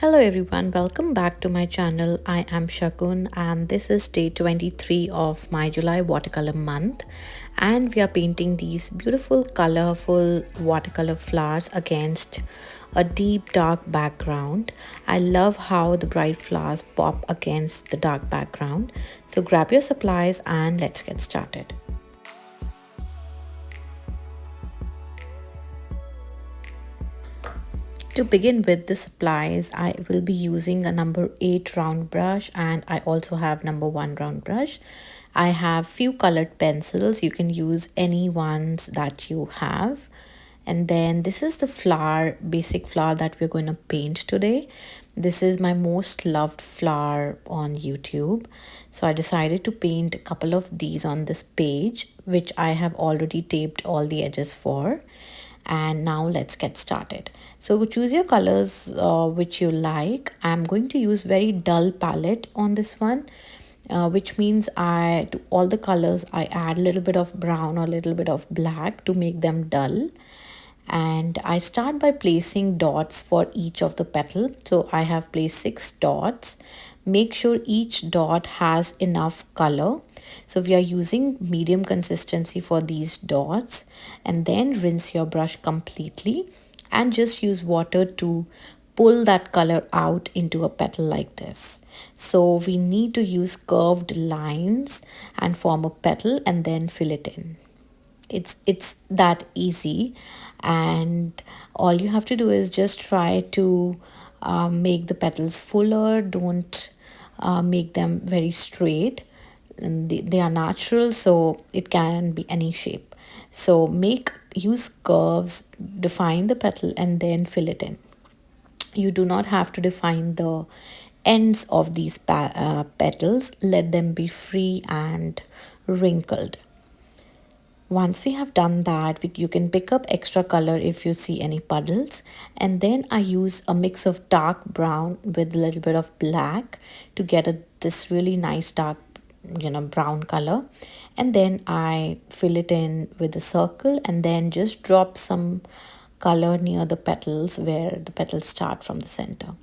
Hello everyone, welcome back to my channel. I am Shakun and this is day 23 of my July Watercolor Month, and we are painting these beautiful colorful watercolor flowers against a deep dark background. I love how the bright flowers pop against the dark background. So grab your supplies and let's get started. To begin with the supplies, I will be using a number 8 round brush, and I also have number 1 round brush. I have few colored pencils. You can use any ones that you have. And then this is the flower, basic flower that we're going to paint today. This is my most loved flower on YouTube. So I decided to paint a couple of these on this page, which I have already taped all the edges for. And now let's get started. So choose your colors which you like. I'm going to use very dull palette on this one, which means I to all the colors I add a little bit of brown or a little bit of black to make them dull. And I start by placing dots for each of the petal. So I have placed 6 dots. Make sure each dot has enough color. So we are using medium consistency for these dots, and then rinse your brush completely and just use water to pull that color out into a petal like this. So we need to use curved lines and form a petal and then fill it in. It's that easy, and all you have to do is just try to make the petals fuller. Don't make them very straight, and they are natural, so it can be any shape. So use curves, define the petal and then fill it in. You do not have to define the ends of these petals. Let them be free and wrinkled. Once we have done that, you can pick up extra color if you see any puddles. And then I use a mix of dark brown with a little bit of black to get this really nice dark brown color. And then I fill it in with a circle and then just drop some color near the petals where the petals start from the center.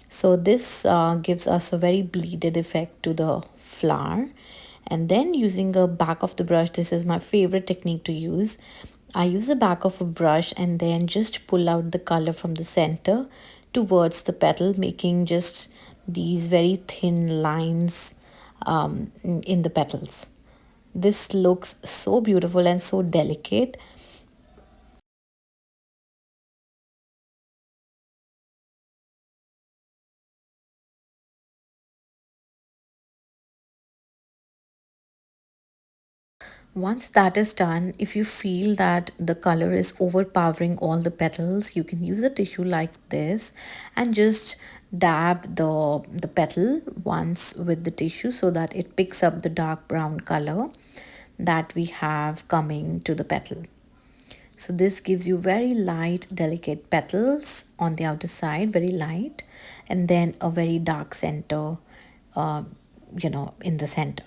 So this gives us a very bleeded effect to the flower. And then using a back of the brush, this is my favorite technique to use. I use the back of a brush and then just pull out the color from the center towards the petal, making just these very thin lines in the petals. This looks so beautiful and so delicate. Once that is done, if you feel that the color is overpowering all the petals, you can use a tissue like this and just dab the petal once with the tissue so that it picks up the dark brown color that we have coming to the petal. So this gives you very light, delicate petals on the outer side, very light, and then a very dark center, uh, in the center.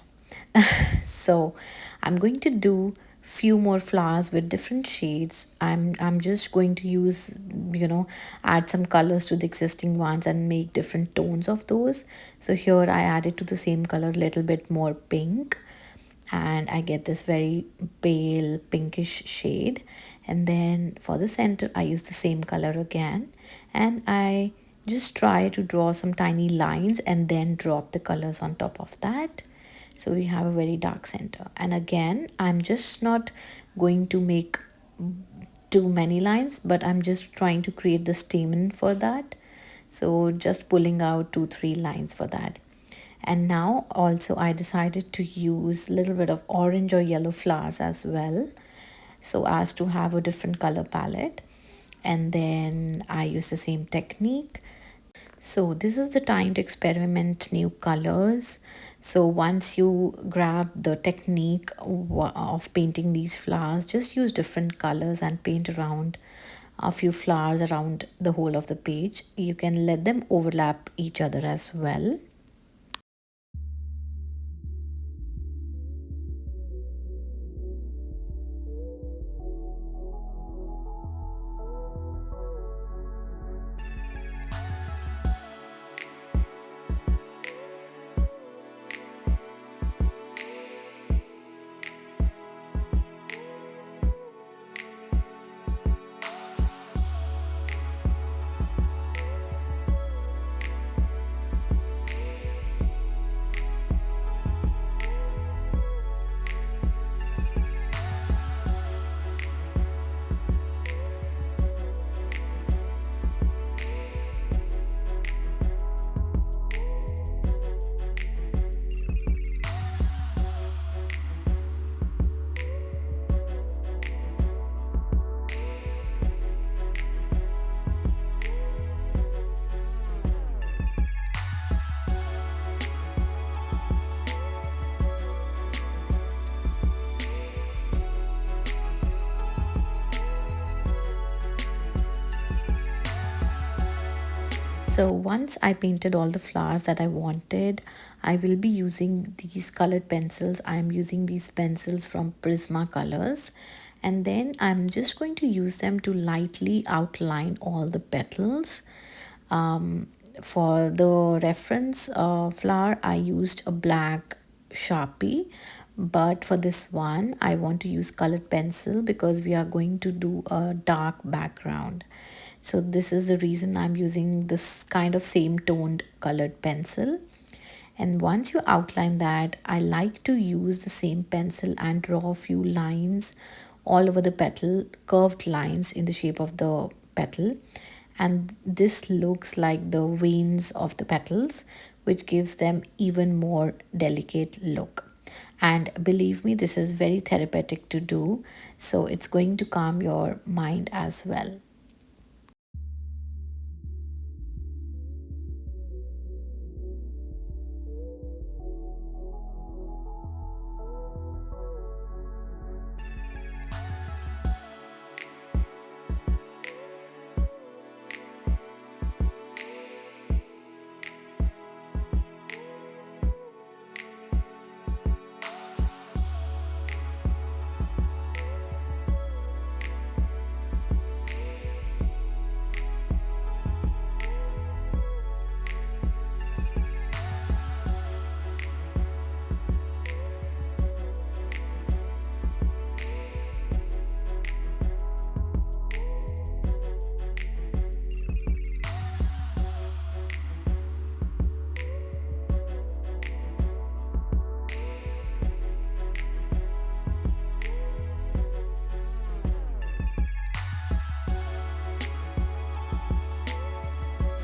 So I'm going to do few more flowers with different shades. I'm just going to use, add some colors to the existing ones and make different tones of those. So here I added to the same color a little bit more pink, and I get this very pale pinkish shade. And then for the center I use the same color again, and I just try to draw some tiny lines and then drop the colors on top of that. So we have a very dark center, and again I'm just not going to make too many lines, but I'm just trying to create the stamen for that. So just pulling out 2-3 lines for that. And now also I decided to use a little bit of orange or yellow flowers as well, so as to have a different color palette. And then I use the same technique. So this is the time to experiment new colors. So once you grab the technique of painting these flowers, just use different colors and paint around a few flowers around the whole of the page. You can let them overlap each other as well. So once I painted all the flowers that I wanted, I will be using these colored pencils. I'm using these pencils from Prisma Colors, and then I'm just going to use them to lightly outline all the petals. Um, for the reference flower, I used a black Sharpie, but for this one, I want to use colored pencil because we are going to do a dark background. So this is the reason I'm using this kind of same toned colored pencil. And once you outline that, I like to use the same pencil and draw a few lines all over the petal, curved lines in the shape of the petal. And this looks like the veins of the petals, which gives them even more delicate look. And believe me, this is very therapeutic to do, so it's going to calm your mind as well.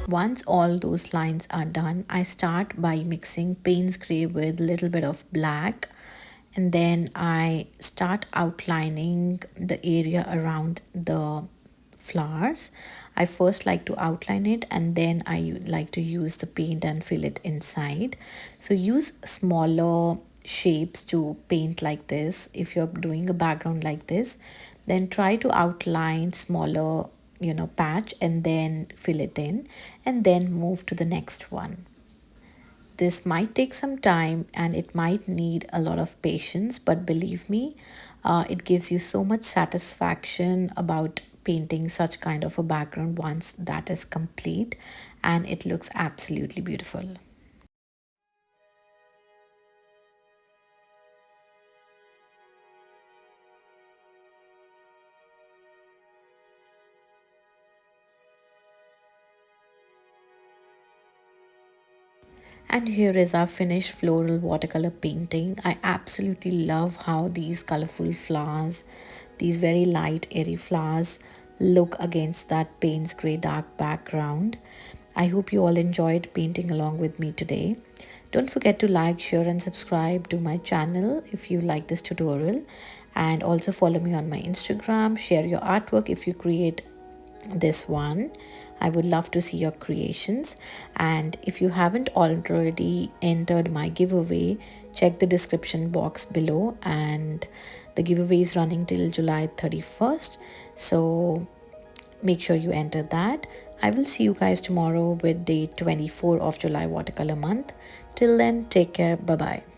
Once all those lines are done, I start by mixing Payne's Gray with a little bit of black, and then I start outlining the area around the flowers. I first like to outline it, and then I like to use the paint and fill it inside. So use smaller shapes to paint like this. If you're doing a background like this, then try to outline smaller, patch, and then fill it in, and then move to the next one. This might take some time and it might need a lot of patience, but believe me, it gives you so much satisfaction about painting such kind of a background once that is complete, and it looks absolutely beautiful. And here is our finished floral watercolor painting. I absolutely love how these colorful flowers, these very light airy flowers, look against that Payne's Grey dark background. I hope you all enjoyed painting along with me today. Don't forget to like, share and subscribe to my channel if you like this tutorial, and also follow me on my Instagram. Share your artwork if you create this one. I would love to see your creations, and if you haven't already entered my giveaway, check the description box below, and the giveaway is running till July 31st, so make sure you enter that. I will see you guys tomorrow with day 24 of July Watercolor Month. Till then, take care. Bye bye.